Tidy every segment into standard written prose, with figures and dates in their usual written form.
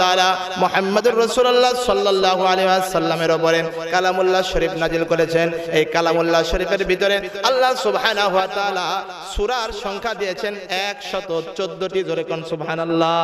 তাআলা মুহাম্মদুর রাসূলুল্লাহ সাল্লাল্লাহু আলাইহি ওয়াসাল্লামের উপরে কালামুল্লাহ শরীফ নাজিল করেছেন। এই কালামুল্লাহ শরীফের ভিতরে আল্লাহ সুবহানাহু ওয়া তাআলা সূরার সংখ্যা দিয়েছেন 114টি। জোরে কোন সুবহানাল্লাহ।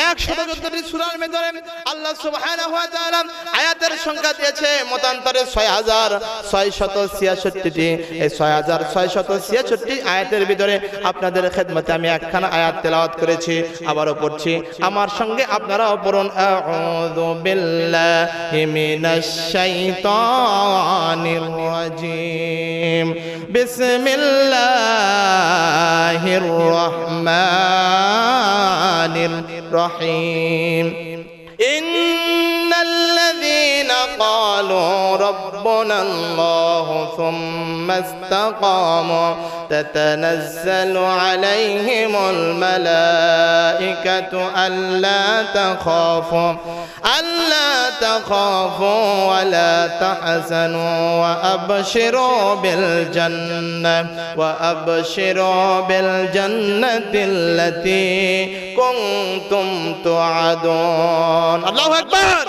114টি সূরার ভিতরে আল্লাহ সুবহানাহু ওয়া তাআলা আয়াতের সংখ্যা দিয়েছে মতান্তরে 6666টি। এই 6666 আয়াতের ভিতরে আপনাদের খেদমতে আমি একখানা আয়াত তেলাওয়াত করেছি, আবারও পড়ছি, আমার সঙ্গে আপনারাও পড়ুন। আউযু বিল্লাহি মিনাশ শাইতানির রাজিম। বিসমিল্লাহির রহমানির রহিম। ইন্নাল্লাযীনা ক্বালু রাব্বুনাল্লাহু সুম্মা ইসতাকামু তাতানাজ্জালু আলাইহিমুল মালাইকাতু আল্লা তাখাফু ওয়া লা তাহজানু ওয়া আবশিরু বিল জান্নাতিল্লাতী কুনতুম তুআদুন। আল্লাহু আকবার।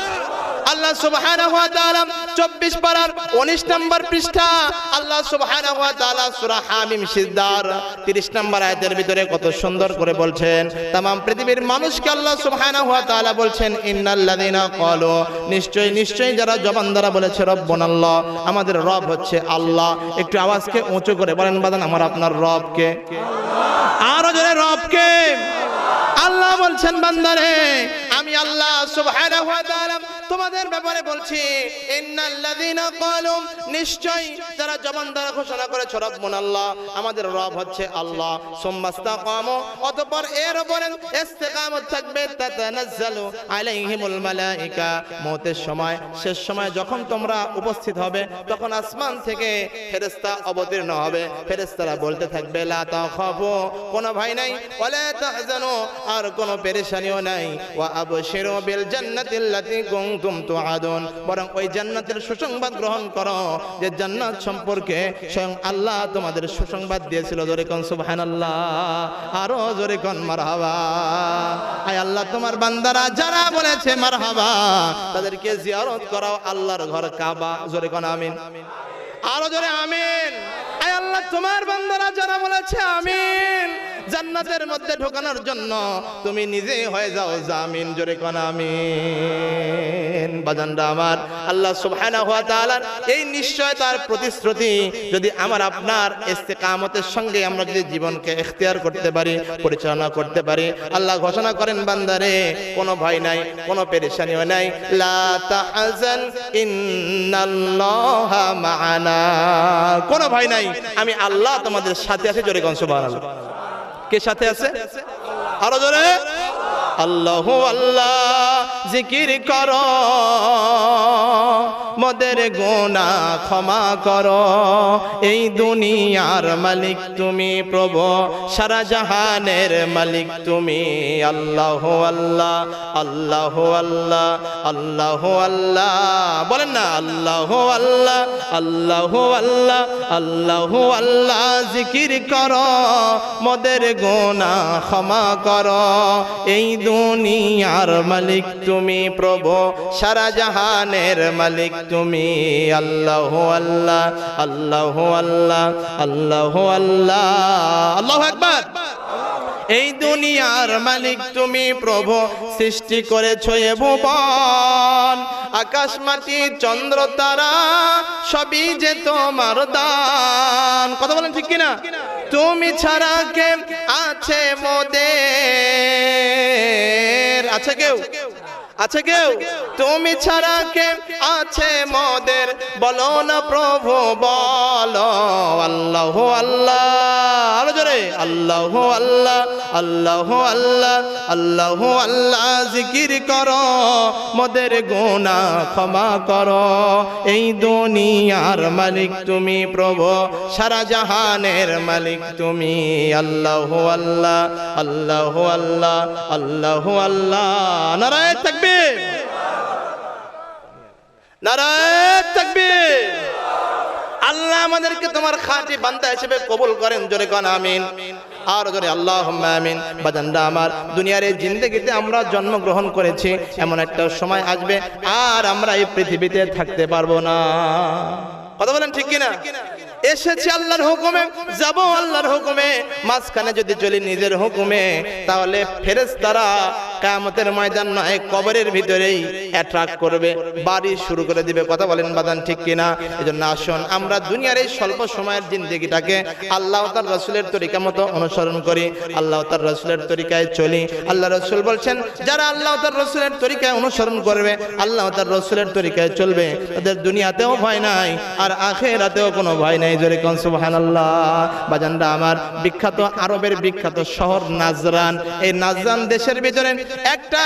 আল্লাহ সুবহানাহু ওয়া তাআলা 24 পারার 19 নম্বর পৃষ্ঠা আল্লাহ সুবহানাহু ওয়া তাআলা সূরা হামিম সিজদার 30 নম্বর আয়াতের ভিতরে কত সুন্দর করে বলছেন। तमाम পৃথিবীর মানুষকে আল্লাহ সুবহানাহু ওয়া তাআলা বলছেন ইন্নাল্লাযীনা ক্বালু, নিশ্চয় যারা জবান দ্বারা বলেছে রব্বুনাল্লাহ, আমাদের রব হচ্ছে আল্লাহ। একটু আওয়াজকে উঁচু করে বলেন বাদান, আমার আপনার রব কে? আরো জোরে রব কে? আল্লাহ বলছেন বান্দারে আমি আল্লাহ সুবহানাহু ওয়া তাআলা তোমাদের ব্যাপারে বলছি ইন্নাল্লাযীনা ক্বালু, নিশ্চয় যারা জবান দ্বারা ঘোষণা করেছে রব্বুনাল্লাহ, আমাদের রব হচ্ছে আল্লাহ, সুম্মা ইসতাকামু, অতঃপর এর উপরে ইস্তিকামত থাকবে, তাতানাজ্জালু আলাইহিমুল মালাইকা, মওতের সময় শেষ সময় যখন তোমরা উপস্থিত হবে তখন আসমান থেকে ফেরেশতা অবতীর্ণ হবে। ফেরেশতারা বলতে থাকবে লা তাখাফু, কোনো ভয় নাই, ওয়ালা তাহজানু, আর কোনো পেরেশানিও নাই, ওয়া আবশিরু বিল জান্নাতিল্লাতী কুনতুম তুআদুন, বরং ওই জান্নাতের সুসংবাদ গ্রহণ করো যে জান্নাত সম্পর্কে স্বয়ং আল্লাহ তোমাদের সুসংবাদ দিয়েছিল। জোরে কোন সুবহানাল্লাহ, আরো জোরে কোন মারহাবা। আয় আল্লাহ তোমার বান্দারা যারা বলেছে মারহাবা তাদেরকে জিয়ারত করাও আল্লাহর ঘর কাবা। জোরে কোন আমিন, আরো জোরে আমিন। আয় আল্লাহ তোমার বান্দারা যারা বলেছে আমিন, জান্নাতের মধ্যে ঢোকানোর জন্য তুমি নিজে হয়ে যাও জামিন। জোরে কোন আমিন। বাজানরা আমার, আল্লাহ সুবহানাহু ওয়া তাআলার এই নিশ্চয়তার প্রতিশ্রুতি যদি আমার আপনার ইস্তিকামতের সঙ্গে আমরা যদি জীবনকে ইখতিয়ার করতে পারি, পরিচালনা করতে পারি, আল্লাহ ঘোষণা করেন বান্দারে কোনো ভয় নাই, কোনো পেরেশানিও নাই, লা তাহজান ইন্নাল্লাহা মা'ানা, কোনো ভয় নাই, আমি আল্লাহ তোমাদের সাথে আছি। জোরে কোন সুবহানাল্লাহ। কে সাথে আছে? আরো জোরে। আল্লাহু আল্লাহ জিকির করো, মোদের গুনাহ ক্ষমা করো, এই দুনিয়ার মালিক তুমি প্রভু, সারা জাহানের মালিক তুমি। আল্লাহু আল্লাহ, আল্লাহু আল্লাহ, আল্লাহু আল্লাহ, বলেন না আল্লাহু আল্লাহ, আল্লাহু আল্লাহ, আল্লাহু আল্লাহ জিকির করো, মোদের গুনাহ ক্ষমা করো, এই দুনিয়ার মালিক তুমি প্রভু, সারা জাহানের মালিক তুমি। আল্লাহু আল্লাহ, আল্লাহু আল্লাহ, আল্লাহু আল্লাহ, আল্লাহু আকবার। এই দুনিয়ার মালিক তুমি প্রভু, সৃষ্টি করেছো এ ভুবন, আকাশ মাটি চন্দ্র তারা সবই যে তোমার দান। কথা বলেন ঠিক কিনা? তুমি ছাড়া কে আছে মোদের? আছে কেউ? আছে কেউ? তুমি ছাড়া কে আছে মোদের? বলো না প্রভু বলো। আল্লাহু আল্লাহ, আরো জোরে আল্লাহু আল্লাহ, আল্লাহু আল্লাহ, আল্লাহু আল্লাহ জিকির করো, মোদের গুনাহ ক্ষমা করো, এই দুনিয়ার মালিক তুমি প্রভু, সারা জাহানের মালিক তুমি। আল্লাহু আল্লাহ, আল্লাহু আল্লাহ, আল্লাহু আল্লাহ। নারায়ে তাকবীর, নারায়ে তাকবীর। আল্লাহ আমাদেরকে তোমার খাঁটি বান্দা হিসেবে কবুল করেন। জোরে কোন আমিন। আর জোরে আল্লাহুম্মা আমিন। বাজানরা আমার, দুনিয়ার এই জিন্দেগিতে আমরা জন্মগ্রহণ করেছি, এমন একটা সময় আসবে আর আমরা এই পৃথিবীতে থাকতে পারবো না। কথা বলেন ঠিক কিনা? এসেছি আল্লাহর হুকুমে, যাব আল্লাহর হুকুমে, মাঝখানে যদি চলি নিজের হুকুমে, তাহলে ফেরেশতারা কিয়ামতের ময়দান নয় কবরের ভিতরেই অ্যাট্রাক করবে, বাড়ি শুরু করে দিবে। কথা বলেন বাদান ঠিক কিনা? এজন্য আসুন আমরা দুনিয়ার এই স্বল্প সময়ের জিন্দেগিটাকে আল্লাহ ও তার রাসূলের তরিকা মতো অনুসরণ করি, আল্লাহ ও তার রাসূলের তরিকায় চলি। আল্লাহ রাসূল বলছেন, যারা আল্লাহ ও তার রাসূলের তরিকায় অনুসরণ করবে, আল্লাহ ও তার রাসূলের তরিকায় চলবে, তাদের দুনিয়াতেও ভয় নাই আর আখিরাতেও কোনো ভয় নাই। জোরে কোন সুবহানাল্লাহ। বাজানরা আমার, বিখ্যাত আরবের বিখ্যাত শহর নাজরান, এই নাজরান দেশের ভিতরে একটা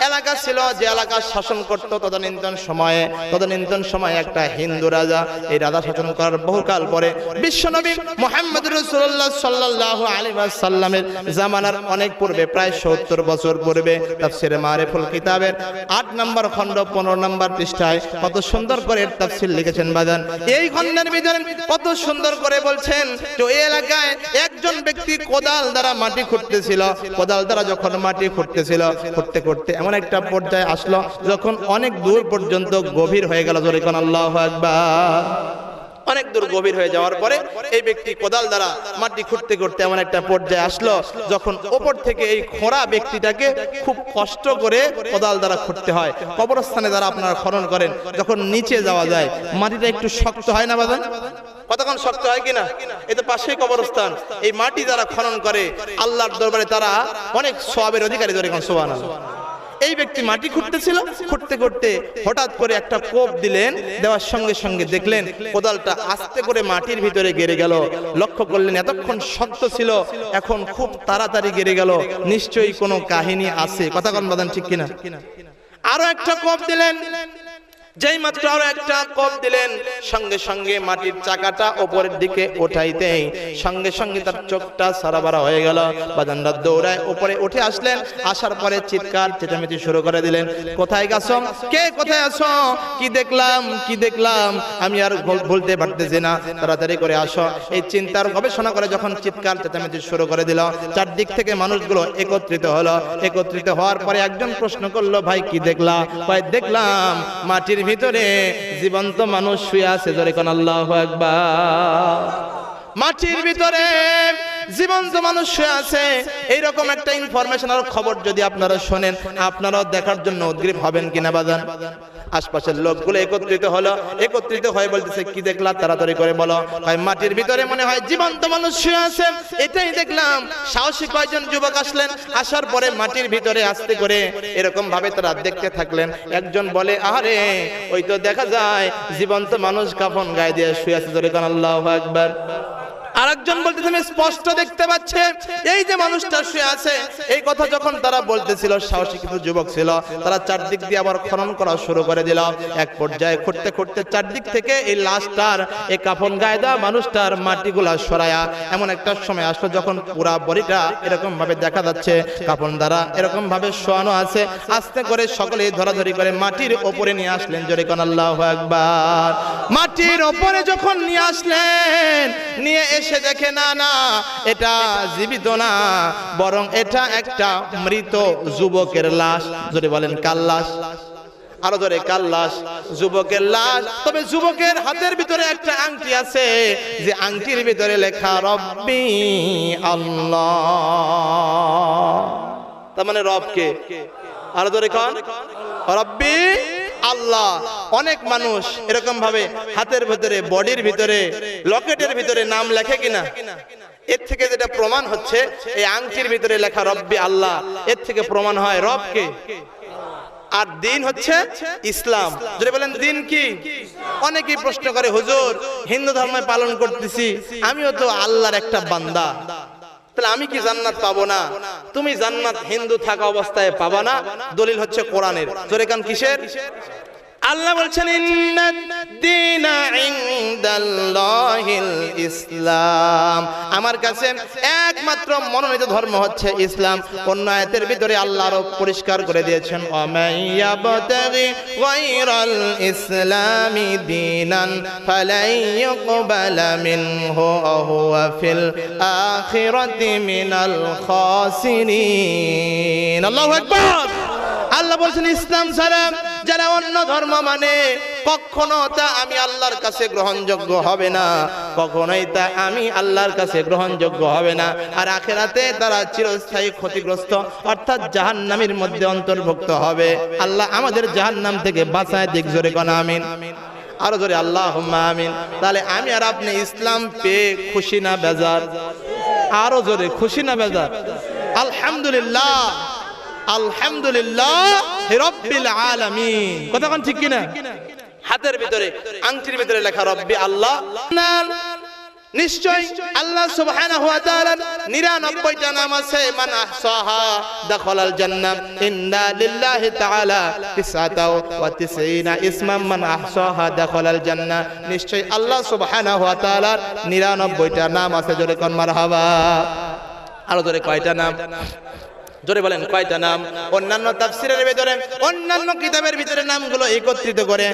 এলাকা ছিল, যে এলাকা শাসন করত তদানীন্তন সময়ে একটা হিন্দু রাজা। এই রাজা শাসন করার বহুকাল পরে বিশ্বনবী মুহাম্মদ রাসূলুল্লাহ সাল্লাল্লাহু আলাইহি ওয়াসাল্লামের জামানার অনেক পূর্বে, প্রায় 70 বছর পূর্বে, তাফসীরে মারিফুল কিতাবের 8 নম্বর খণ্ড 15 নম্বর পৃষ্ঠায় কত সুন্দর করে তাফসীর লিখেছেন বাজান। এই খণ্ডের ভিতরে কত সুন্দর করে বলছেন যে এই এলাকায় একজন ব্যক্তি কোদাল দ্বারা মাটি খুঁড়তেছিল। কোদাল দ্বারা যখন মাটি খুঁড়তেছিল, করতে করতে এমন একটা পর্যায়ে আসলো যখন অনেক দূর পর্যন্ত গভীর হয়ে গেল। জোরে কোন আল্লাহু আকবার। অনেক দূর গভীর হয়ে যাওয়ার পরে এই ব্যক্তি কোদাল দ্বারা মাটি খুঁড়তে করতে এমন একটা পর্যায়ে আসলো যখন ওপর থেকে এই খোঁড়া ব্যক্তিটাকে খুব কষ্ট করে কোদাল দ্বারা খুঁড়তে হয়। কবরস্থানে যারা আপনারা খনন করেন, যখন নিচে যাওয়া যায় মাটিটা একটু শক্ত হয় না বাজান? কতক্ষণ শক্ত হয় কিনা? এই তো পাশেই কবরস্থান। এই মাটি যারা খনন করে আল্লাহর দরবারে তারা অনেক সওয়াবের অধিকারী। ধরে কোন সুবহানাল্লাহ। এই ব্যক্তি মাটি খুঁড়তেছিল, খুঁড়তে করতে হঠাৎ করে একটা কোপ দিলেন, দেওয়ার সঙ্গে সঙ্গে দেখলেন কোদালটা আস্তে করে মাটির ভিতরে গেড়ে গেল। লক্ষ্য করলেন এতক্ষণ শক্ত ছিল, এখন খুব তাড়াতাড়ি গেড়ে গেল, নিশ্চয়ই কোনো কাহিনী আছে। কথা কোন বাদান ঠিক কিনা? আরো একটা কোপ দিলেন, যেই মাত্র আরো একটা কোপ দিলেন, সঙ্গে সঙ্গে মাটির চাকাটা উপরের দিকে উঠাইতেই সঙ্গে সঙ্গে তার চোখটা সারাবারা হয়ে গেল। বাজানরা দৌড়ায় উপরে উঠে আসলেন, আসার পরে চিৎকার চেঁচামেচি শুরু করে দিলেন, কোথায় গেছো? কে কোথায় আছো? কি দেখলাম, কি দেখলাম, আমি আর বলতে পারতেছি না, তাড়াতাড়ি করে আসো। এই চিন্তার গবেষণা করে যখন চিৎকার চেঁচামেচি শুরু করে দিল, চারদিক থেকে মানুষগুলো একত্রিত হলো। একত্রিত হওয়ার পরে একজন প্রশ্ন করলো, ভাই কি দেখলা? ভাই দেখলাম মাটির ভিতরে জীবন্ত মানুষ শুয়ে আছে। জোরে কোন আল্লাহু আকবার। মাটির ভিতরে জীবন্ত মানুষ শুয়ে আছে। এইরকম একটা ইনফরমেশন আর খবর যদি আপনারা শোনেন, আপনারাও দেখার জন্য উদ্গ্রীব হবেন কিনা বাজান? আশপাশের লোকগুলো একত্রিত হলো, একত্রিত হয়ে বলতেছে, কি দেখলা? তাড়াতাড়ি করে বলো। ভাই মাটির ভিতরে মনে হয় জীবন্ত মানুষ শুয়ে আছে, এটাই দেখলাম। সাহসী কয়েকজন যুবক আসলেন, আসার পরে মাটির ভিতরে আস্তে করে এরকম ভাবে তারা দেখতে থাকলেন। একজন বলে, আরে ওই তো দেখা যায় জীবন্ত মানুষ কাফন গায়ে দিয়ে শুয়ে আছে। জোরে কোন আল্লাহু আকবার। আরেকজন বলতেছে, আমি স্পষ্ট দেখতে পাচ্ছি এই যে মানুষটা শুয়ে আছে। এই কথা যখন তারা বলতেছিল, সাহসী কিছু যুবক ছিল, তারা চারদিক দিয়ে আবার খনন করা শুরু করে দিল। এক পর্যায়ে খুঁড়তে খুঁড়তে চারদিক থেকে এই লাশটার, এই কাফন গায়ে দেওয়া মানুষটার মাটিগুলা সরায়া এমন একটা সময় আসলো যখন পুরা বডিটা এরকম ভাবে দেখা যাচ্ছে, কাফন দ্বারা এরকম ভাবে শোয়ানো আছে। আস্তে করে সকলে ধরাধরি করে মাটির ওপরে নিয়ে আসলেন। জোরে কোন আল্লাহু আকবার। মাটির ওপরে যখন নিয়ে আসলেন, নিয়ে এসে দেখে না না, এটা জীবিত না, বরং এটা একটা মৃত যুবকের লাশ। জোরে বলেন কার লাশ? আরো জোরে, কার লাশ? যুবকের লাশ। তবে যুবকের হাতের ভিতরে একটা আংটি আছে, যে আংটির ভিতরে লেখা রব্বি আল্লাহ। তার মানে রব কে? আরো জোরে কোন? রব্বি আল্লাহ। অনেক মানুষ এরকম ভাবে হাতের ভিতরে, বডির ভিতরে, লকেটের ভিতরে নাম লেখে কিনা? এর থেকে যেটা প্রমাণ হচ্ছে, এই আংটির ভিতরে লেখা রব্বি আল্লাহ, এর থেকে প্রমাণ হয় রব কে। আর দিন হচ্ছে ইসলাম। যদি বলেন দিন কি? অনেকেই প্রশ্ন করে, হুজুর হিন্দু ধর্ম পালন করতেছি, আমিও তো আল্লাহর একটা বান্দা, তাহলে আমি কি জান্নাত পাবো না? তুমি জান্নাত হিন্দু থাকা অবস্থায় পাবা না। দলিল হচ্ছে কোরআনের। জোরে কান কিসের? আল্লাহ বলছেন, ইন্নাদ-দীনা ইনদাল্লাহিল ইসলাম। আমার কাছে একমাত্র মনোনীত ধর্ম হচ্ছে ইসলাম। অন্য আয়াতের ভিতরে আল্লাহ আরো পরিষ্কার করে দিয়েছেন, ওয়ামাইয়াবতাগি গায়রাল ইসলামি দীনান ফালাই ইউকবালা মিনহু ওয়া হুয়া ফিল আখিরাতি মিনাল খাসিরিন। আল্লাহু আকবার। আল্লাহ বলছেন ইসলাম ছাড়া যারা অন্য ধর্ম মানে কখনো তা আমি আল্লাহর কাছে গ্রহণযোগ্য হবে না, কখনোই তা আমি আল্লাহর কাছে গ্রহণযোগ্য হবে না। আর আখিরাতে তারা চিরস্থায়ী ক্ষতিগ্রস্ত অর্থাৎ জাহান্নামের মধ্যে অন্তর্ভুক্ত হবে। আল্লাহ আমাদের জাহান্নাম থেকে বাঁচায় দিক, জোরে কোন আমিন। আরো জোরে আল্লাহুম্মা আমিন। তাহলে আমি আর আপনি ইসলাম পেয়ে খুশি না বেজার? আরো জোরে, খুশি না বেজার? আলহামদুলিল্লাহ, আলহামদুলিল্লাহ রাব্বিল আলামিন। কথা কোন ঠিক কিনা? হাতের ভিতরে আংটির ভিতরে লেখা রব্বি আল্লাহ। নিশ্চয় আল্লাহ সুবহানাহু ওয়া তাআলার 99টা নাম আছে, মান আহসাহা দাখালাল জান্নাহ। ইন্না লিল্লাহি তাআলা 99 ইসমান মান আহসাহা দাখালাল জান্নাহ। নিশ্চয় আল্লাহ সুবহানাহু ওয়া তাআলার 99টা নাম আছে, জোরে কোন মারহাবা। আরো জোরে কয়টা নাম? জোরে বলেন কয়টা নাম? অন্যান্য তাফসীরের ভিতরে, অন্যান্য কিতাবের ভিতরে নামগুলো একত্রিত করে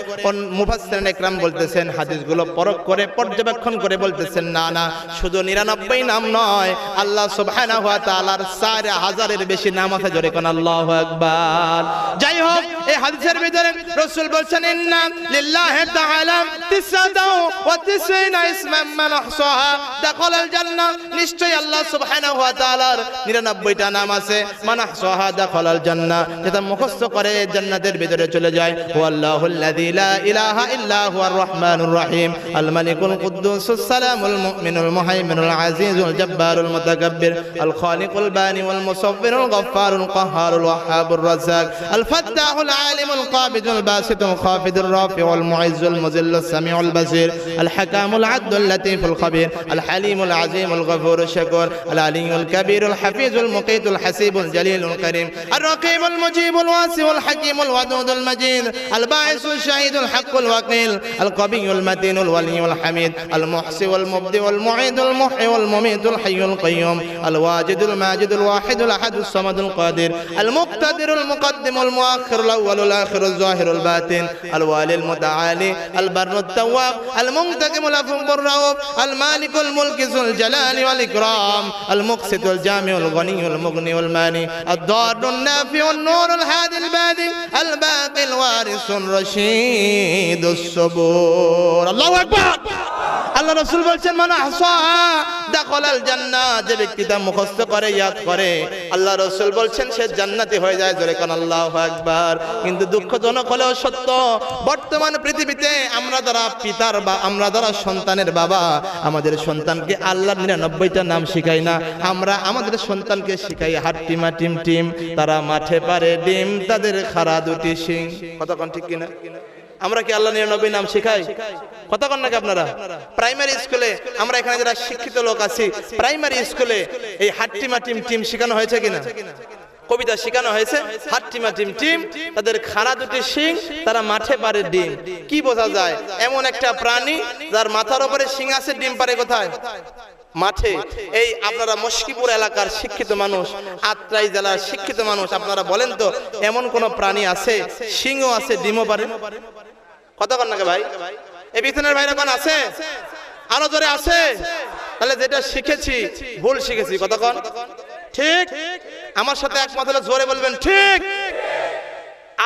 মুফাসসিরিন ইকরাম বলতেছেন, হাদিসগুলো পরখ করে পর্যবেক্ষণ করে বলতেছেন, না না, শুধু 99 নাম নয়, আল্লাহ সুবহানাহু ওয়া তাআলার 4000-এর বেশি নাম আছে, জোরে কোন আল্লাহু আকবার। যাই হোক, এই হাদিসের ভিতরে রাসূল বলছেন, ইন্না লিল্লাহি তাআলা 99 ইসমান মান আহসাহা দাখালাল জান্নাহ। নিশ্চয় আল্লাহ সুবহানাহু ওয়া তাআলার 99টা নাম আছে, মান আহসাহা দাখালাল জান্নাহ, যেটা মুখস্থ করে জান্নাতের ভিতরে চলে যায়। ওয়াল্লাহুল্লাযী লা ইলাহা ইল্লা হুয়ার রহমানুর রহিম, আল মালিকুল কুদ্দুসুস সালামুল মুমিনুল মুহাইমিনুল আজিজুল জাব্বারুল মুতাকাব্বির, আল খালিকুল বানি ওয়াল মুসাব্বিরুল গফফারুল কাহ্হারুল ওয়াহ্হাবুর রাজ্জাক, আল ফাত্তাহুল আলিমুল কাবিদুল বাসিতুল খাফিদুর রাফিউল মুইজ্জুল মুযিল্লুস সামিউল বাসির, আল হাকামুল আদলুল লতীফুল খবীর, আল হালিমুল আযীমুল গফুরুশ শাকুর, আল আলিয়ুল কাবীরুল হাফিজুল মুকীতুল হাসিবুল الجليل الكريم، الرقيب المجيب الواسع الحكيم الودود المجيد، الباعث الشهيد الحق الوكيل، القوي المتين الولي الحميد، المحصي والمبدئ والمعيد المحيي والمميت الحي القيوم، الواجد الماجد الواحد الاحد الصمد القادر، المقتدر المقدم المؤخر الاول الاخر الظاهر الباطن، الوالي المتعالي البر التواب، المنتقم العفو الرؤوف، المالك الملك ذو الجلال والاكرام، المقسط الجامع الغني المغني والماني، الضار النافع النور الهادي البادي، الباقي الوارث الرشيد الصبور। الله أكبر। আল্লাহ রাসূল বলছেন, মান আহসাহা দাখালাল জান্নাহ, যে ব্যক্তিটা মুখস্থ করে ইয়াদ করে, আল্লাহ রাসূল বলছেন সে জান্নাতি হয়ে যায়, জোরে কোন আল্লাহু আকবার। কিন্তু দুঃখজনক হলেও সত্য, বর্তমান পৃথিবীতে আমরা যারা পিতার বা আমরা যারা সন্তানের বাবা, আমাদের সন্তানকে আল্লাহর 99টা নাম শিখাই না, আমরা আমাদের সন্তানকে শিখাই হাট্টিমা টিম টিম, তারা মাঠে পারে ডিম, তাদের খাড়া দুটি শিং। কতক্ষণ ঠিক কিনা? আমরা কি আল্লাহ 99 নাম শেখাই? কথা কন নাকি আপনারা? প্রাইমারি স্কুলে আমরা এখানে যারা শিক্ষিত লোক আছি, প্রাইমারি স্কুলে এই হাট্টিমা টিম টিম শেখানো হয়েছে কিনা? কবিতা শেখানো হয়েছে, হাট্টিমা টিম টিম, তাদের খাড়া দুটি শিং, তারা মাঠে পারে ডিম। কি বোঝা যায়? এমন একটা প্রাণী যার মাথার উপরে শিং আছে, ডিম পারে কোথায়? মাঠে। এই আপনারা মস্কিপুর এলাকার শিক্ষিত মানুষ, আত্রাই জেলার শিক্ষিত মানুষ, আপনারা বলেন তো এমন কোন প্রাণী আছে সিংও আছে ডিমও পারে? কথা কন নাকি ভাই? এই বিছানার ভাইরা কোন আছে? আরো জোরে আছে? তাহলে যেটা শিখেছি ভুল শিখেছি। কথা কন ঠিক? আমার সাথে একমত হলে জোরে বলবেন ঠিক।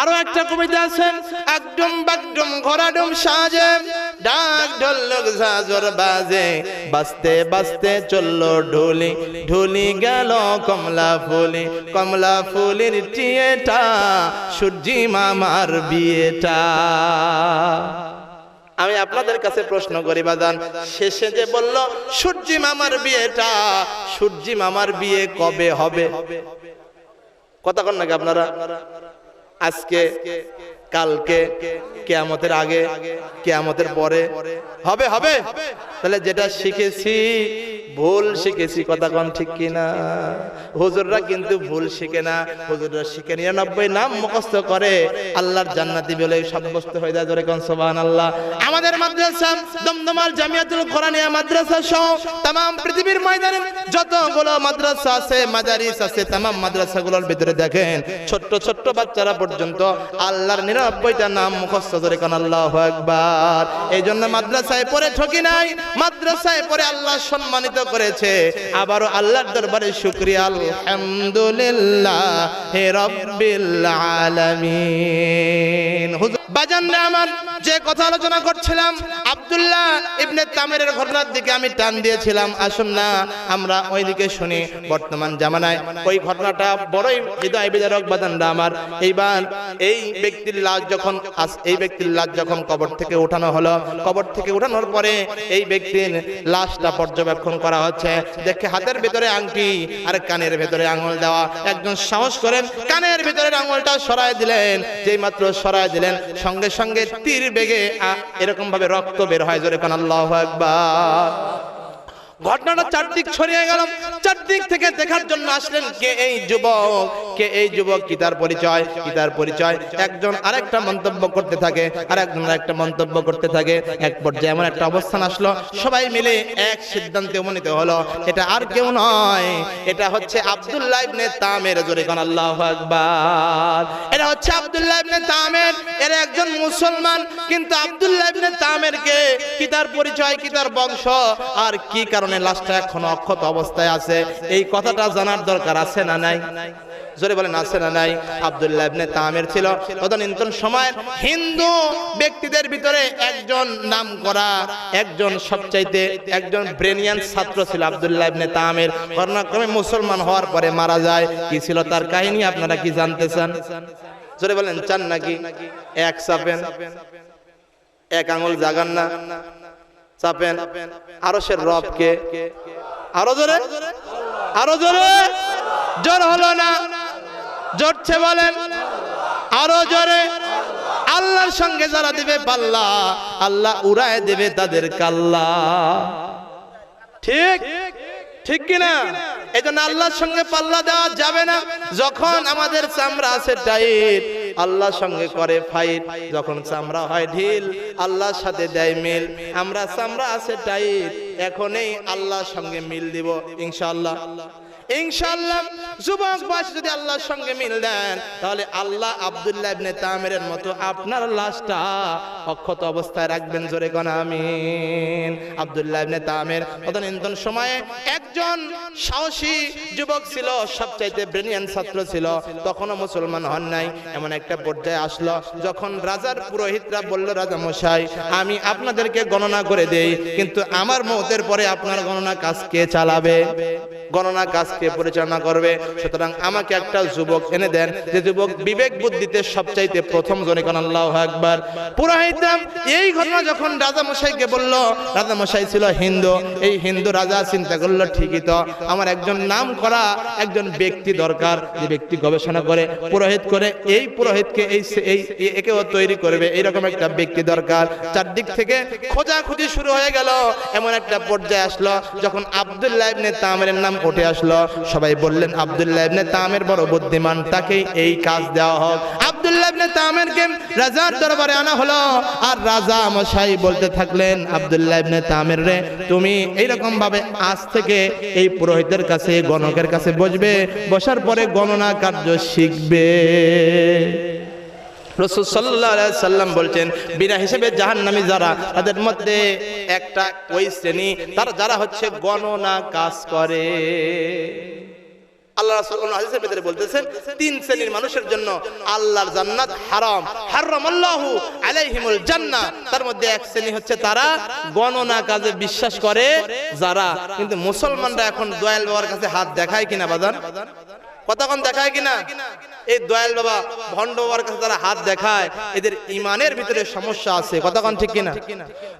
আরো একটা কবিতা আছেন, একদম বাগডুম ঘোড়াডুম সাজে, ডাক ঢোল লোক ঝাঁঝর বাজে, বাজতে বাজতে চললো ঢুলি, ঢুলি গেল কমলা ফুলি, কমলা ফুলির টিয়েটা, সূর্যি মামার বিয়েটা। আমি আপনাদের কাছে প্রশ্ন করি বাজান, শেষে যে বলল সূর্যি মামার বিয়েটা, সূর্যি মামার বিয়ে কবে হবে? কথা কন নাকি আপনারা? আজকে, কালকে, কিয়ামতের আগে, কিয়ামতের পরে হবে? হবে। তাহলে যেটা শিখেছি ভুল শিখেছি, কথা কোন ঠিক কিনা? হুজুররা কিন্তু ভুল শিখে না, হুজুররা শিখে 99 নাম মুখস্থ করে আল্লাহর জান্নাতি বলে সাব্যস্ত হয়ে যায়। জোরে কোন সুবহানাল্লাহ। আমাদের মাদ্রাসা দমদমাল জামিয়াতুল কোরআনিয়া মাদ্রাসা সহ तमाम পৃথিবীর ময়দানে যতগুলো মাদ্রাসা আছে, মাদারিস আছে, तमाम মাদ্রাসাগুলোর ভিতরে দেখেন ছোট্ট ছোট্ট বাচ্চারা পর্যন্ত আল্লাহর 99টা নাম মুখস্থ করে কোন আল্লাহু আকবার। এইজন্য মাদ্রাসায় পড়ে ঠকি নাই, মাদ্রাসায় পড়ে আল্লাহ সম্মানিত করেছে। আবারও আল্লাহর দরবারে শুকরিয়া, আলহামদুলিল্লাহি রাব্বিল আলামিন। হুজুর বাজানরা আমার, যে কথা আলোচনা করছিলাম আব্দুল্লাহ ইবনে তামিরের ঘটনার দিকে আমি টান দিয়েছিলাম। আসুন না আমরা ওই দিকে শুনি। বর্তমান জামানায় ওই ঘটনাটা বড়ই হৃদয় বিদারক বাজানরা আমার। এইবার এই ব্যক্তির লাশ যখন কবর থেকে উঠানো হলো, কবর থেকে উঠানোর পরে এই ব্যক্তির লাশটা পর্যবেক্ষণ করা হচ্ছে। দেখে হাতের ভিতরে আংটি আর কানের ভিতরে আঙুল দেওয়া। একজন সাহস করেন কানের ভিতরের আঙুলটা সরায় দিলেন। যেই মাত্র সরায় দিলেন সঙ্গে সঙ্গে তীর বেগে এরকম ভাবে রক্ত বের হয়। জোরে কোন আল্লাহু আকবার। ঘটনাটা চারদিক ছড়িয়ে গেল। চারদিক থেকে দেখার জন্য আসলেন কে এই যুবক, কে এই যুবক, কি তার পরিচয়, কি তার পরিচয়। একজন আরেকটা মন্তব্য করতে থাকে, আরেকজন আরেকটা মন্তব্য করতে থাকে। এক পর্যায়ে এমন একটা অবস্থান আসলো, সবাই মিলে এক সিদ্ধান্তে উপনীত হলো এটা আর কেউ নয়, এটা হচ্ছে আব্দুল্লাহ ইবনে তামির। জোরে কোন আল্লাহু আকবার। এটা হচ্ছে আব্দুল্লাহ ইবনে তামির, এরা একজন মুসলমান। কিন্তু আব্দুল্লাহ ইবনে তামিরকে কি তার পরিচয়, কি তার বংশ, আর কি কারণে লাশটা এখনো অক্ষত অবস্থায় আছে, এই কথাটা জানার দরকার আছে না নাই? জোরে বলেন আছে না নাই? আব্দুল্লাহ ইবনে তামির ছিল তদানীন্তন সময়ের হিন্দু ব্যক্তিদের ভিতরে একজন নামকরা, একজন সবচাইতে একজন ব্রেনিয়ান ছাত্র ছিল আব্দুল্লাহ ইবনে তামির। ঘটনাক্রমে মুসলমান হওয়ার পরে মারা যায়। কি ছিল তার কাহিনী, আপনারা কি জানতে চান? জোরে বলেন চান নাকি? এক চাপেন, এক আঙুল জাগান না, চাপেন। আরশের রব কে? আরো জোরে, আরো জোরে। জোর হলো না, জোরছে বলেন আরো জোরে। আল্লাহর সঙ্গে যারা দিবে পাল্লা, আল্লাহ উড়ায় দেবে তাদের কাল্লা। ঠিক ঠিক কিনা? এই জন্য আল্লাহর সঙ্গে পাল্লা দেওয়া যাবে না। যখন আমাদের চামড়া আছে টাইট, আল্লাহর সঙ্গে করে ফাইট। যখন চামড়া হয় ঢিল, আল্লাহর সাথে দেয় মিল। আমরা চামড়া আছে টাইট, এখনই আল্লাহর সঙ্গে মিল দিব ইনশাআল্লাহ। ইনশাআল্লাহ যুবক বয়সে যদি আল্লাহর সঙ্গে মিল দেন, তাহলে আল্লাহ আব্দুল্লাহ ইবনে তামিরের মতো আপনার লাশটা অক্ষত অবস্থায় রাখবেন। জোরে কোন আমিন। আব্দুল্লাহ ইবনে তামির তদানীন্তন সময়ে একজন সাহসী যুবক ছিল, সবচাইতে ব্রিলিয়ান্ট ছাত্র ছিল। তখনও মুসলমান হন নাই। এমন একটা পর্যায়ে আসলো যখন রাজার পুরোহিতরা বলল, রাজা মশাই আমি আপনাদেরকে গণনা করে দেই, কিন্তু আমার মওতের পরে আপনার গণনা কাজ কে চালাবে, গণনা কাজ কে পরিচালনা করবে? সুতরাং আমাকে একটা যুবক এনে দেন, যে যুবক বিবেক বুদ্ধিতে সবচাইতে প্রথম। জনে কোন আল্লাহু আকবার। পুরোহিতরা এই ঘটনা যখন রাজা মশাইকে বলল, রাজা মশাই ছিল হিন্দু। এই হিন্দু রাজা চিন্তা করলো ঠিকই তো, আমার একজন নাম করা একজন ব্যক্তি দরকার, যে ব্যক্তি গবেষণা করে, পুরোহিত করে, এই পুরোহিতকে একেও তৈরি করবে, এইরকম একটা ব্যক্তি দরকার। চারদিক থেকে খোঁজাখুঁজি শুরু হয়ে গেল। এমন একটা পর্যায়ে আসলো যখন আব্দুল্লাহ ইবনে তামিরের নাম উঠে আসলো। সবাই বললেন আব্দুল্লাহ ইবনে তামির বড় বুদ্ধিমান, তাকে এই কাজ দেওয়া হোক। আব্দুল্লাহ ইবনে তামিরকে রাজার দরবারে আনা হলো। আর রাজা মশাই বলতে থাকলেন, আব্দুল্লাহ ইবনে তামির রে, তুমি এইরকম ভাবে আজ থেকে এই পুরোহিতের কাছে, গণকের কাছে বসবে, বসার পরে গণনা কার্য শিখবে। রাসূল সাল্লাল্লাহু আলাইহি সাল্লাম বলছেন, বিনা হিসেবে জাহান্নামী যারা, তাদের মধ্যে একটা ওই শ্রেণী, তারা যারা হচ্ছে গণনা কাজ করে। আল্লাহ রাসূল হাদিসের ভিতরে বলতেছেন, তিন শ্রেণীর মানুষের জন্য আল্লাহর জান্নাত হারাম, হারামাল্লাহু আলাইহিমুল জান্নাহ। তার মধ্যে এক শ্রেণী হচ্ছে তারা গণনা কাজে বিশ্বাস করে যারা। কিন্তু মুসলমানরা এখন দয়াল বাবার কাছে হাত দেখায় কিনা বাজান? কতক্ষণ দেখায় কিনা? এই দয়াল বাবা ভণ্ড বাবার কাছে তারা হাত দেখায়, এদের ইমানের ভিতরে সমস্যা আছে। কথা কোন ঠিক কিনা?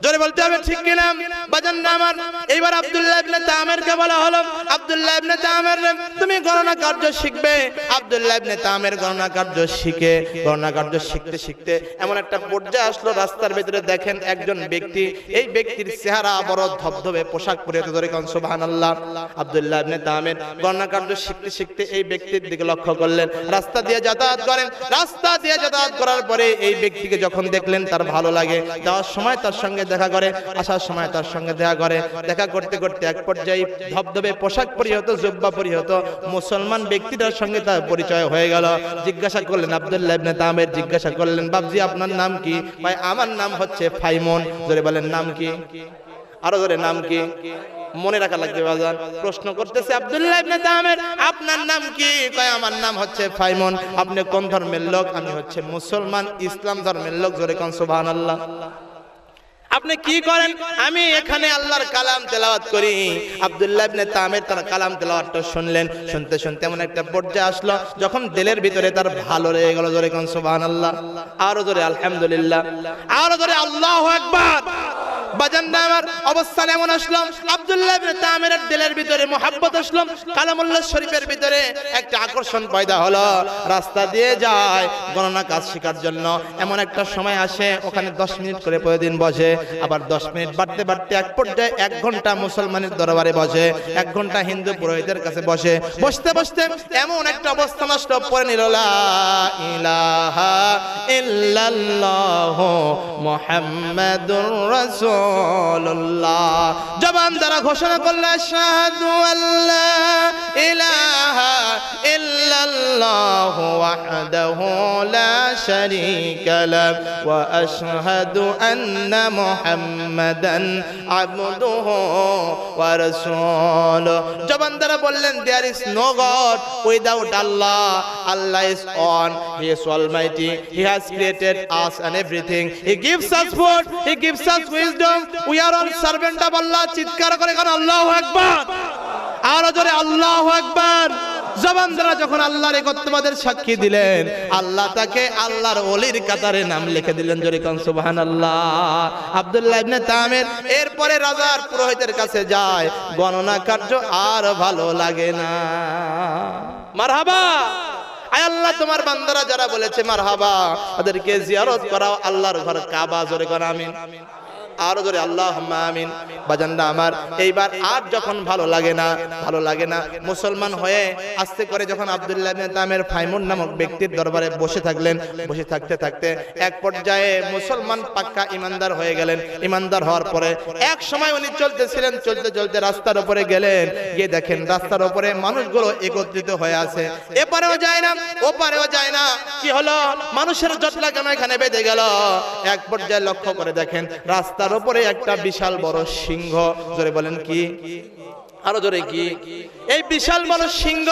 জোরে বলতে হবে ঠিক কিনা বাজান না আমার। এইবার আব্দুল্লাহ ইবনে তামেরকে বলা হলো, আব্দুল্লাহ ইবনে তামের তুমি গণনা কার্য শিখবে। আব্দুল্লাহ ইবনে তামের গণনা কার্য শিখতে শিখতে এমন একটা পর্যায়ে আসলো, রাস্তার ভিতরে দেখেন একজন ব্যক্তি, এই ব্যক্তির চেহারা বড় ধবধবে পোশাক পরে, ধরে কোন সুবহানাল্লাহ। আব্দুল্লাহ ইবনে তামের গণনা কার্য শিখতে এই ব্যক্তির দিকে লক্ষ্য করলেন, রাস্তা দিয়ে যাতায়াত করেন। রাস্তা দিয়ে যাতায়াত করার পরে এই ব্যক্তিকে যখন দেখলেন তার ভালো লাগে, যাওয়ার সময় তার সঙ্গে দেখা করে, আসার সময় তার সঙ্গে দেখা করে। দেখা করতে করতে এক পর্যায়ে ধবধবে পোশাক পরিহিত, জুব্বা পরিহিত মুসলমান ব্যক্তিটার সঙ্গে তার পরিচয় হয়ে গেল। জিজ্ঞাসা করলেন আব্দুল্লাহ ইবনে তামের, জিজ্ঞাসা করলেন বাবজি আপনার নাম কি? ভাই আমার নাম হচ্ছে ফাইমন। জোরে বলেন নাম কি? আরো জোরে নাম কি? মনে রাখা লাগবে বাজান। প্রশ্ন করতেছে আব্দুল্লাহ ইবনে তামের আপনার নাম কি? কয় আমার নাম হচ্ছে ফাইমন। আপনি কোন ধর্মের লোক? আমি হচ্ছে মুসলমান, ইসলাম ধর্মের লোক। জোরে কোন সুবহানাল্লাহ। আপনি কি করেন? আমি এখানে আল্লাহর কালাম তেলাওয়াত করি। আব্দুল্লাহ ইবনে তামের তার কালাম তেলাওয়াতটা শুনলেন, শুনতে শুনতে এমন একটা পর্যায়ে আসলো যখন দিলের ভিতরে তার ভালো লেগে গেল। জোরে কোন সুবহানাল্লাহ, আরো জোরে আলহামদুলিল্লাহ, আরো জোরে আল্লাহু আকবার। বাজান আমার অবস্থান এমন আসলো, আব্দুল্লাহ ইবনে তামের দিলের ভিতরে মুহাব্বত আসলো, কালামুল্লাহ শরীফের ভিতরে একটা আকর্ষণ পয়দা হলো। রাস্তা দিয়ে যায় গণনা কাজ শেখার জন্য। এমন একটা সময় আসে ওখানে 10 মিনিট করে প্রতিদিন বসে, আবার 10 মিনিট বাড়তে বাড়তে এক পর্যায়ে 1 ঘন্টা মুসলমানের দরবারে বসে, 1 ঘন্টা হিন্দু পুরোহিতের কাছে বসে। বসতে বসতে এমন একটা অবস্থান আসলো, পড়ে নিল লা ইলাহা ইল্লাল্লাহ মুহাম্মাদুর রাসূলুল্লাহ। জবান দ্বারা ঘোষণা করল আশহাদু আল্লা ইলাহা ইল্লাল্লাহ ওয়াহদাহু লা শারীকা লাহু ওয়া আশহাদু আন্না মুহাম্মাদান আবদুহু ওয়া রাসূলুহু। জবান দ্বারা বললেন there is no God without Allah. Allah is one, He is almighty, He has created us and everything. He gives us food, He gives us wisdom. We are all servant of Allah. চিৎকার করে কারণ আল্লাহু আকবার, আরো জোরে আল্লাহু আকবার। জবান দ্বারা যখন আল্লাহর একত্ববাদের সাক্ষী দিলেন, আল্লাহ তাকে আল্লাহর ওলির কাতারে নাম লিখে দিলেন। জোরে কোন সুবহানাল্লাহ। আব্দুল্লাহ ইবনে তামের এরপরে রাজার পুরোহিতের কাছে যায়, গণনা কার্য আর ভালো লাগে না। মারহাবা। আয় আল্লাহ তোমার বান্দারা যারা বলেছে মারহাবা, তাদেরকে জিয়ারত করাও আল্লাহর ঘর কাবা। জোরে কোন আমিন, আরো জোরে আল্লাহুম্মা আমিন। বাজানরা আমার এইবার আর যখন ভালো লাগে না মুসলমান হয়ে আস্তে করে যখন আব্দুল্লাহ ইবনে তামের ফাইমুন নামক ব্যক্তির দরবারে বসে থাকলেন, বসে থাকতে থাকতে এক পর্যায়ে মুসলমান পাক্কা ইমানদার হয়ে গেলেন। ইমানদার হওয়ার পরে এক সময় উনি চলতেছিলেন, চলতে চলতে রাস্তার উপরে গেলেন, গিয়ে দেখেন রাস্তার উপরে মানুষগুলো একত্রিত হয়ে আছে, এপারেও যায় না ওপারেও যায় না। কি হলো? মানুষের জটলা কেন এখানে বেঁধে গেল? এক পর্যায়ে লক্ষ্য করে দেখেন রাস্তার উপরে একটা বিশাল বড় সিংহ। জোরে বলেন কি? আরো জোরে কি? এই বিশাল বড় সিংহ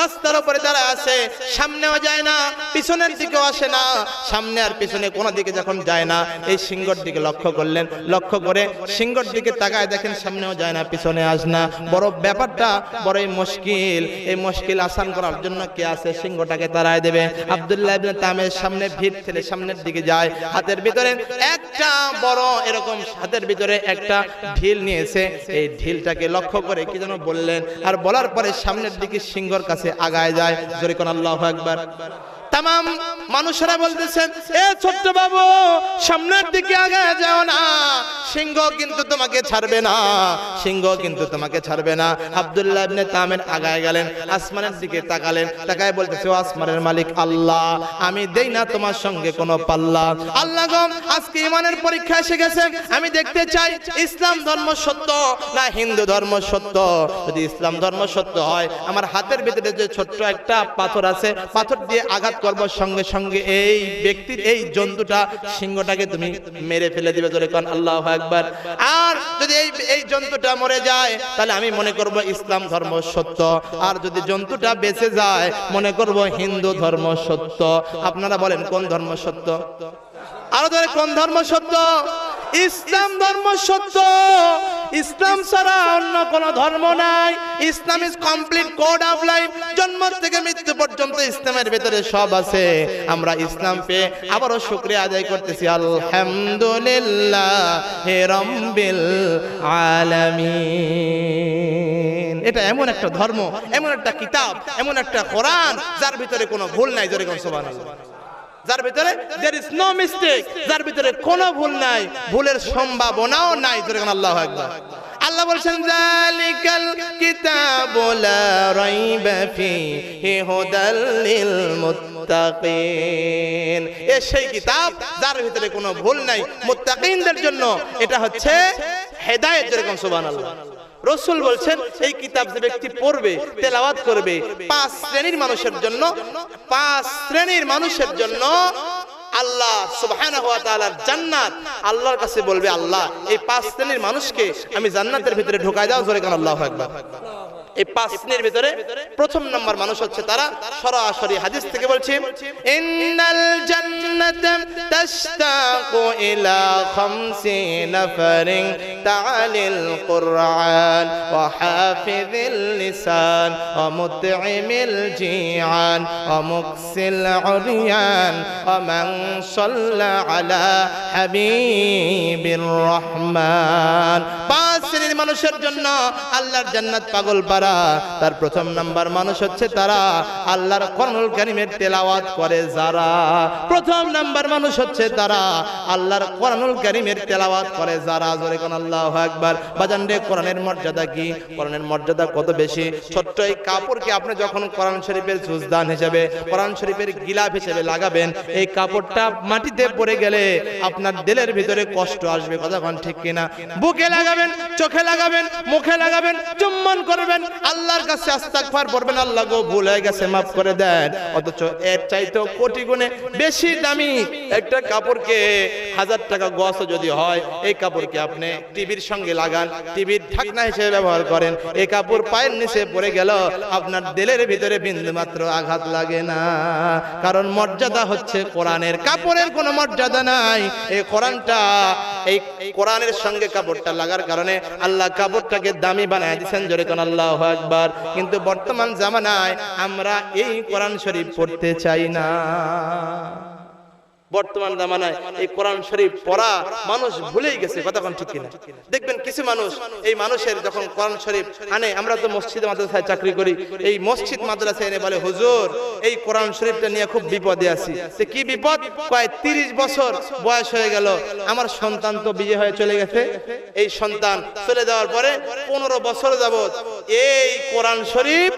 রাস্তার উপরে দাঁড়ায় আছে, সামনেও যায় না পিছনের দিকেও আসে না, সামনে আর পিছনে কোনো দিকে যখন যায় না, এই সিংহর দিকে লক্ষ্য করলেন। লক্ষ্য করে সিংহর দিকে তাকায় দেখেন সামনেও যায় না পিছনে আস না। বড় ব্যাপারটা বড়ই মুশকিল। এই মুশকিল আসান করার জন্য কে আছে? সিংহটাকে তাড়ায় দেবে। আব্দুল্লাহ ইবনে তামের সামনে ভিড় ঠেলে সামনের দিকে যায়, হাতের ভিতরে একটা বড় এরকম হাতের ভিতরে একটা ঢিল নিয়েছে। এই ঢিলটাকে লক্ষ্য করে কি যেন বললেন, আর বলার পরে সামনের দিকে সিংহর কাছে আগায় যায়। জোরে কোন আল্লাহু আকবার। তামাম মানুষেরা বলতেছেন, এ ছোট্ট বাবু সামনের দিকে আগায় যাও না, সিংহ কিন্তু তোমাকে ছাড়বে না, সিংহ কিন্তু তোমাকে ছাড়বে না। আব্দুল্লাহ ইবনে তামের আগায় গেলেন, আসমানের দিকে তাকালেন, তাকায় বলতেছে, ও আসমানের মালিক আল্লাহ, আমি দেই না তোমার সঙ্গে কোনো পাল্লা। আল্লাহ গো, আজকে ইমানের পরীক্ষা এসে গেছে, আমি দেখতে চাই ইসলাম ধর্ম সত্য না হিন্দু ধর্ম সত্য। যদি ইসলাম ধর্ম সত্য হয়, আমার হাতের ভিতরে যে ছোট্ট একটা পাথর আছে, পাথর দিয়ে আঘাত করব, সঙ্গে সঙ্গে এই ব্যক্তির এই জন্তুটা সিংহটাকে তুমি মেরে ফেলে দিবে। জোরে কোন আল্লাহু আকবার। আর যদি এই জন্তুটা মরে যায়, তাহলে আমি মনে করব ইসলাম ধর্ম সত্য, আর যদি জন্তুটা বেঁচে যায় মনে করব হিন্দু ধর্ম সত্য। আপনারা বলেন কোন ধর্ম সত্য? আরো ধরে কোন ধর্ম সত্য? ইসলাম ধর্ম সত্য। ইসলাম ছাড়া অন্য কোনো ধর্ম নাই। Islam is complete code of life. জন্ম থেকে মৃত্যু পর্যন্ত ইসলামের ভিতরে সব আছে। আমরা ইসলাম পেয়ে আবারও শুকরিয়া আদায় করতেছি, আলহামদুলিল্লাহি রাব্বিল আলামিন। এটা এমন একটা ধর্ম, এমন একটা কিতাব, এমন একটা কোরআন যার ভিতরে কোনো ভুল নাই। জোরে কোন সুবহানাল্লাহ। যার ভিতরে there is no mistake, যার ভিতরে কোনো ভুল নাই, ভুলের সম্ভাবনাও নাই। জোরে কোন আল্লাহু আকবার। আল্লাহ বলছেন যালিকাল কিতাবু লা রাইবা ফীহি হুদাল লিল মুত্তাকিন। এই সেই কিতাব যার ভিতরে কোনো ভুল নাই, মুত্তাকিনদের জন্য এটা হচ্ছে হেদায়েত। জোরে কোন সুবহানাল্লাহ। রাসূল বলছেন এই কিতাব যে ব্যক্তি পড়বে, তেলাওয়াত করবে, 5 শ্রেণীর মানুষের জন্য, 5 শ্রেণীর মানুষের জন্য আল্লাহ সুবহানাহু ওয়া তাআলার জান্নাত। আল্লাহর কাছে বলবে, আল্লাহ এই 5 শ্রেণীর মানুষকে আমি জান্নাতের ভিতরে ঢোকায় দাও। জোরে কোন আল্লাহু আকবার। এই 5 শ্রেণীর ভিতরে প্রথম নাম্বার মানুষ হচ্ছে তারা, সরাসরি হাদিস থেকে বলছি, ইন্নাল জান্নাতা তাশতাকু ইলা 50 নাফারিন তাআলিল কুরআন ওয়া হাফিযিল লিসান ওয়া মুতঈমিল জিআন ওয়া মুকসিল উরিয়ান ওয়া মান সাল্লা আলা হাবিবির রহমান। 5 শ্রেণীর মানুষের জন্য আল্লাহর জান্নাত পাগল পারা। তার প্রথম নাম্বার মানুষ হচ্ছে তারা আল্লাহর কোরআনুল কারীমের তেলাওয়াত করে যারা। প্রথম নাম্বার মানুষ হচ্ছে তারা আল্লাহর কোরআনুল কারীমের তেলাওয়াত করে যারা। জোরে কোন আল্লাহু আকবার। বাজান রে, কোরআনের মর্যাদা কি? কোরআনের মর্যাদা কত বেশি। ছোট্ট এই কাপড়কে আপনি যখন কোরআন শরীফের জুজদান হিসেবে, কোরআন শরীফের গিলাফ হিসেবে লাগাবেন, এই কাপড়টা মাটিতে পড়ে গেলে আপনার দিলের ভিতরে কষ্ট আসবে। কথা কোন ঠিক কিনা? বুকে লাগাবেন, চোখে লাগাবেন, মুখে লাগাবেন, চুম্বন করবেন, আল্লাহর কাছে ইস্তিগফার করবেন, আল্লাহ গো ভুল হয়ে গেছে মাফ করে দেন। অথচ এর চাইতেও কোটি গুণে বেশি দামি একটা কাপড়কে 1000 টাকা গজ যদি হয়, এই কাপড়কে আপনি টিভির সঙ্গে লাগান, টিভির ঢাকনা হিসেবে ব্যবহার করেন, এই কাপড় পায়ের নিচে পড়ে গেল, আপনার দিলের ভিতরে বিন্দু মাত্র আঘাত লাগে না। কারণ মর্যাদা হচ্ছে কোরআনের, কাপড়ের কোনো মর্যাদা নাই। এই কোরআনটা, এই কোরআনের সঙ্গে কাপড়টা লাগার কারণে আল্লাহ কাপড়টাকে দামি বানায় দিয়েছেন। জোরে কোন আল্লাহু আকবার। কিন্তু বর্তমান জামানায় আমরা এই কোরআন শরীফ পড়তে চাই না। বর্তমান জামানায় এই কোরআন শরীফ পড়া মানুষ ভুলেই গেছে। কথা কোন ঠিক কিনা? দেখবেন কিছু মানুষ, এই মানুষের যখন কোরআন শরীফ আনে, আমরা তো মসজিদ মাদ্রাসায় চাকরি করি, এই মসজিদ মাদ্রাসায় এনে বলে, হুজুর এই কোরআন শরীফটা নিয়ে খুব বিপদে আছি। তো কি বিপদ? কয় 30 বছর বয়স হয়ে গেল, আমার সন্তান তো বিয়ে হয়ে চলে গেছে, এই সন্তান চলে যাওয়ার পরে 15 বছর যাবত এই কোরআন শরীফ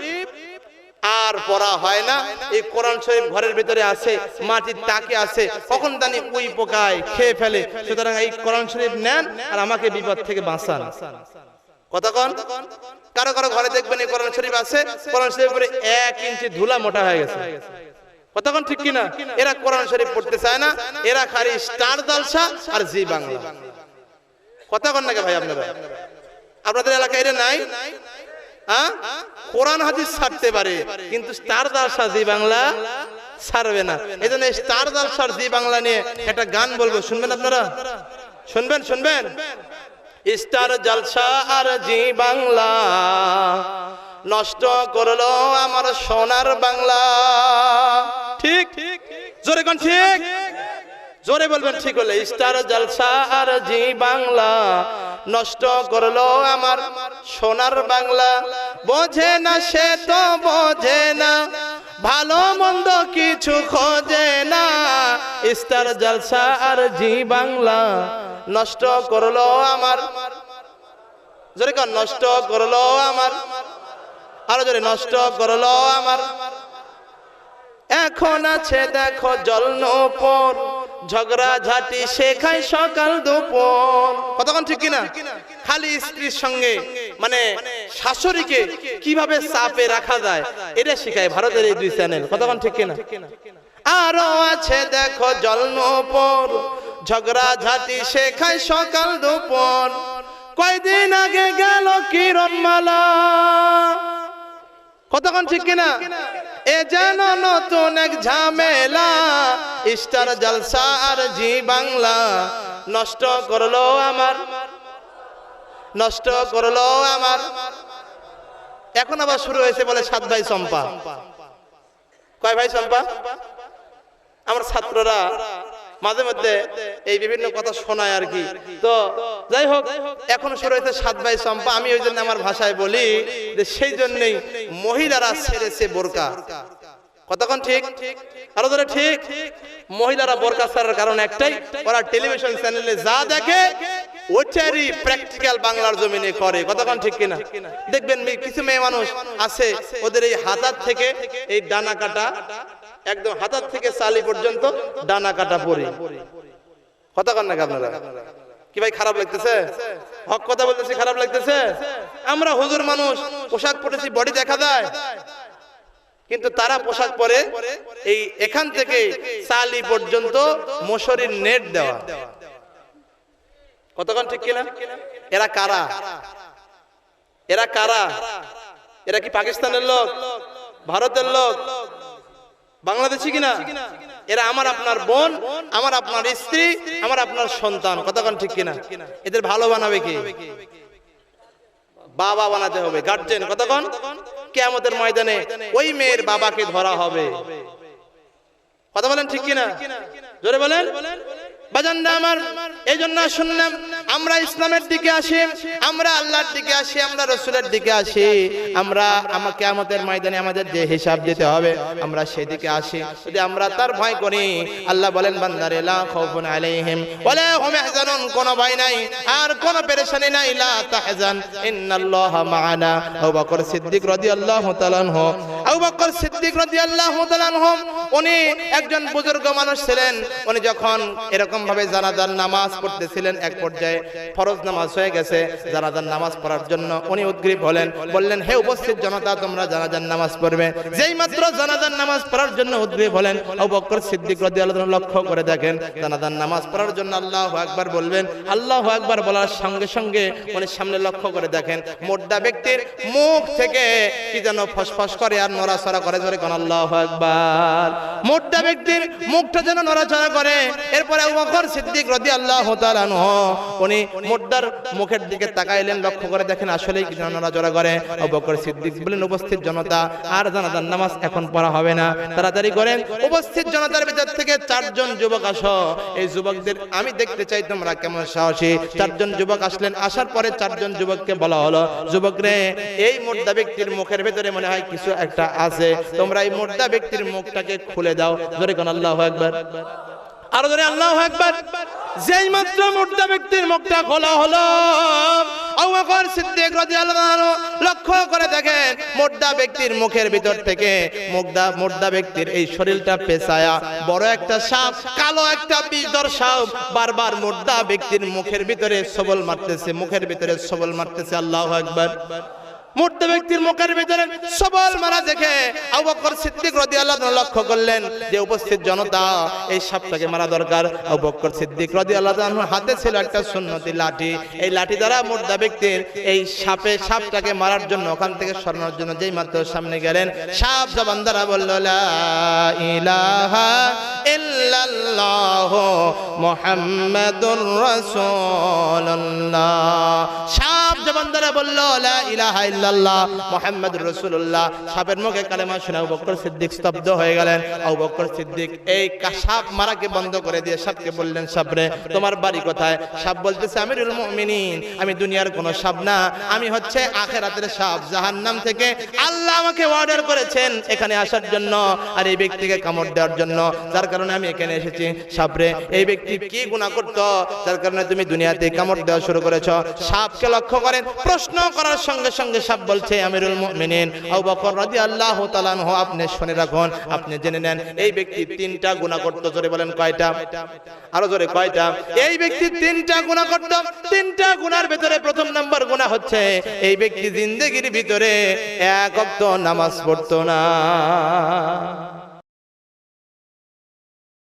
আর পড়া হয় না। এই কোরআন শরীফ ঘরের ভিতরে আছে, মাটির তাকে আছে, কখন জানি ওই পোকায় খেয়ে ফেলে। সুতরাং এই কোরআন শরীফ নেন আর আমাকে বিপদ থেকে বাঁচান। কথা কোন? কারো কারো ঘরে দেখবেন এই কোরআন শরীফ আছে, কোরআন শরীফের উপরে 1 ইঞ্চি ধুলা মোটা হয়ে গেছে। কথা কোন ঠিক কিনা? এরা কোরআন শরীফ পড়তে চায় না, এরা খালি স্টার জলসা আর জি বাংলা। কথা কোন নাকি ভাই? আপনাদের এলাকায় এরা নাই? কোরআন হাদিস ছাড়তে পারে কিন্তু স্টার জলসা জি বাংলা ছাড়বে না। এজন্য স্টার জলসা জি বাংলা নিয়ে একটা গান বলবো, শুনবেন আপনারা? শুনবেন? স্টার জলসা আর জি বাংলা নষ্ট করলো আমার সোনার বাংলা। ঠিক? জোরে কোন ঠিক? জোরে বলবেন ঠিক হলে। স্টার জলসা আর জি বাংলা নষ্ট করলো আমার সোনার বাংলা। বোঝে না সে তো বোঝে না, ভালো মন্দ কিছু খোঁজে না। স্টার জলসা আর জি বাংলা নষ্ট করলো আমার, জোরে কোন, নষ্ট করলো আমার, আরো জোরে, নষ্ট করলো আমার। এখন আছে দেখো জলনপুর, ঝগড়া ঝাঁটি শেখায় সকাল দুপুর। কতক্ষণ ঠিক কিনা? খালি স্ত্রীর সঙ্গে মানে শাশুড়িকে কিভাবে চাপে রাখা যায় এটা শেখায় ভারতের এই 2 চ্যানেল। কতক্ষণ ঠিক কিনা? আরো আছে দেখো জলনপুর, ঝগড়া ঝাঁটি শেখায় সকাল দুপুর। কয়দিন আগে গেল কিরণমালা। কতক্ষণ ঠিক কিনা? এ যেন নতুন এক ঝামেলা। স্টার জলসা আর জি বাংলা নষ্ট করলো আমার, নষ্ট করলো আমার। এখন আবার শুরু হয়েছে বলে 7 ভাই চম্পা। কয় ভাই চম্পা? আমার ছাত্ররা মাঝে মধ্যে এই বিভিন্ন কথা শোনায় আর কি। তো যাই হোক, এখন শুরু হয়েছে 7 ভাই চম্পা। আমি ওই জন্য আমার ভাষায় বলি যে সেই জন্যই মহিলারা ছেড়েছে বোরকা। কতক্ষণ ঠিক? আরো ধরে ঠিক। মহিলারা বোরকা ছাড়ার কারণ একটাই, ওরা টেলিভিশন চ্যানেলে যা দেখে ওইটারই প্র্যাকটিক্যাল বাংলার জমিনে করে। কতক্ষণ ঠিক কিনা? দেখবেন কিছু মেয়ে মানুষ আছে, ওদের এই হাতার থেকে এই ডানা কাটা, একদম হাতার থেকে চালি পর্যন্ত ডানা কাটা পরে। কতক্ষণ নাকি আপনারা? কি ভাই খারাপ লাগতেছে? হক কথা বলতেছি, খারাপ লাগতেছে? আমরা হুজুর মানুষ, পোশাক পরেছি, বডি দেখা যায়, কিন্তু তারা পোশাক পরে এই এখান থেকে চালি পর্যন্ত মশারির নেট দেওয়া। কতক্ষণ ঠিক কিনা? এরা কারা? এরা কারা? এরা কি পাকিস্তানের লোক, ভারতের লোক, বাংলাদেশি কিনা? এরা আমার আপনার বোন, আমার আপনার স্ত্রী, আমার আপনার সন্তান। কতক্ষণ ঠিক কিনা? এদের ভালো বানাবে কি? বাবা বানাতে হবে, গার্জেন। কতক্ষণ? কিয়ামতের ময়দানে ওই মেয়ের বাবাকে ধরা হবে। কথা বলেন ঠিক কিনা? জোরে বলেন। বাজানরা আমার, এই জন্য শুনলাম আমরা ইসলামের দিকে আসি, আমরা আল্লাহর দিকে আসি, আমরা রাসূলের দিকে আসি, আমরা কিয়ামতের ময়দানে আমাদের যে হিসাব দিতে হবে আমরা সেদিকে আসি। যদি আমরা তার ভয় করি, আল্লাহ বলেন বান্দারে লা খাউফুন আলাইহিম ওয়ালা হুম ইয়াহজানুন, কোনো ভয় নাই আর কোনো পেরেশানি নাই। লা তাহজান ইন্নাল্লাহা মা'ানা। আবু বকর সিদ্দিক রাদিয়াল্লাহু তাআলা আনহু, আবু বকর সিদ্দিক রাদিয়াল্লাহু তাআলা আনহু উনি একজন বুজুর্গ মানুষ ছিলেন। উনি যখন এরকম ভাবে জানাজার নামাজ পড়তেছিলেন, এক পর্যায়ে ফরজ নামাজ হয়ে গেছে, জানাজার নামাজ পড়ার জন্য উনি উদ্গ্রীব হলেন। বললেন, হে উপস্থিত জনতা, তোমরা জানাজার নামাজ পড়বে। যেই মাত্র জানাজার নামাজ পড়ার জন্য উদ্গ্রীব হলেন, আবু বকর সিদ্দিক রাদিয়াল্লাহু তাআলা লক্ষ্য করে দেখেন জানাজার নামাজ পড়ার জন্য আল্লাহু আকবার বলবেন, আল্লাহু আকবার বলার সঙ্গে সঙ্গে উনি সামনে লক্ষ্য করে দেখেন মুর্দা ব্যক্তির মুখ থেকে কি যেন ফসফস করে আর নড়াচড়া করে। জোরে কোন আল্লাহু আকবার। মুর্দা ব্যক্তির মুখটা যেন নড়াচড়া করে। এরপরে আবু বকর সিদ্দিক রাদিয়াল্লাহু তাআলা আনহু উনি মুর্দার মুখের দিকে তাকাইলেন, লক্ষ্য করে দেখেন আসলেই কি যেন নড়াচড়া করে। আবু বকর সিদ্দিক বলেন, উপস্থিত জনতা, আর জানাজার নামাজ এখন পড়া হবে না, তাড়াতাড়ি করেন। উপস্থিত জনতার ভিতর থেকে 4 জন যুবক আসো, এই যুবকদের আমি দেখতে চাই তোমরা কেমন সাহসী। 4 জন যুবক আসলেন। আসার পরে 4 জন যুবককে বলা হলো, যুবকরে, এই মুর্দা ব্যক্তির মুখের ভিতরে মনে হয় কিছু একটা আছে, তোমরা এই মুর্দা ব্যক্তির মুখটাকে খুলে দাও। জোরে কোন আল্লাহু আকবার। আরো জোরে আল্লাহু আকবার। যেই মাত্র মুর্দা ব্যক্তির মুখটা খোলা হলো, আবু বকর সিদ্দিক রাদিয়াল্লাহু আনহু লক্ষ্য করে দেখেন মুর্দা ব্যক্তির মুখের ভিতর থেকে মুর্দা ব্যক্তির এই শরীরটা পেঁচায়া বড় একটা সাপ, কালো একটা বিষধর সাপ বারবার মুর্দা ব্যক্তির মুখের ভিতরে সবল মারতেছে, মুখের ভিতরে সবল মারতেছে। আল্লাহু আকবার। মুর্দা ব্যক্তির মুখের ভিতরে সবল মারা দেখে আবু বকর সিদ্দিক রাদিয়াল্লাহু আনহু লক্ষ্য করলেন যে উপস্থিত জনতা, এই সাপটাকে মারা দরকার। আবু বকর সিদ্দিক রাদিয়াল্লাহু আনহুর হাতে ছিল একটা সুন্নতি লাঠি। এই লাঠি দ্বারা মুর্দা ব্যক্তির এই সাপটাকে মারার জন্য, ওখান থেকে সরানোর জন্য যেই মাত্র সামনে গেলেন, সাপ জবান দ্বারা বলল, লা ইলাহা ইল্লাল্লাহু মুহাম্মাদুর রাসূলুল্লাহ। সাপ জবান দ্বারা বলল, লা ইলাহা ইল্লাল্লাহ মুহাম্মাদুর রাসূলুল্লাহ। সাপের মুখে কালেমা শুনে আবু বকর সিদ্দিক স্তব্ধ হয়ে গেলেন। আবু বকর সিদ্দিক এই সাপ মারাকে বন্ধ করে দিয়ে সাপকে বললেন, সাপরে, তোমার বাড়ি কোথায়? সাপ বলতেছে, আমিরুল মুমিনিন, আমি দুনিয়ার কোনো সাপ না, আমি হচ্ছে আখিরাতের সাপ। জাহান্নাম থেকে আল্লাহ আমাকে অর্ডার করেছেন এখানে আসার জন্য আর এই ব্যক্তিকে কামড় দেওয়ার জন্য, যার কারণে আমি এখানে এসেছি। সাপরে, এই ব্যক্তি কি গুনাহ করতো যার কারণে তুমি দুনিয়াতে কামড় দেওয়া শুরু করেছো? সাপকে লক্ষ্য করেন, প্রশ্ন করার সঙ্গে সঙ্গে সাপ বলছে, আমিরুল মুমিনিন আবু বকর রাদিয়াল্লাহু তাআলা আনহু, আপনি শুনে রাখুন, আপনি জেনে নেন, এই ব্যক্তি 3টা গুনাহ করতো। জোরে বলেন কয়টা? আরো জোরে কয়টা? এই ব্যক্তি 3টা গুনাহ করতো। 3টা গুনার ভিতরে প্রথম নাম্বার গুনাহ হচ্ছে এই ব্যক্তি জিন্দেগির ভিতরে 1 ওয়াক্ত নামাজ পড়তো না।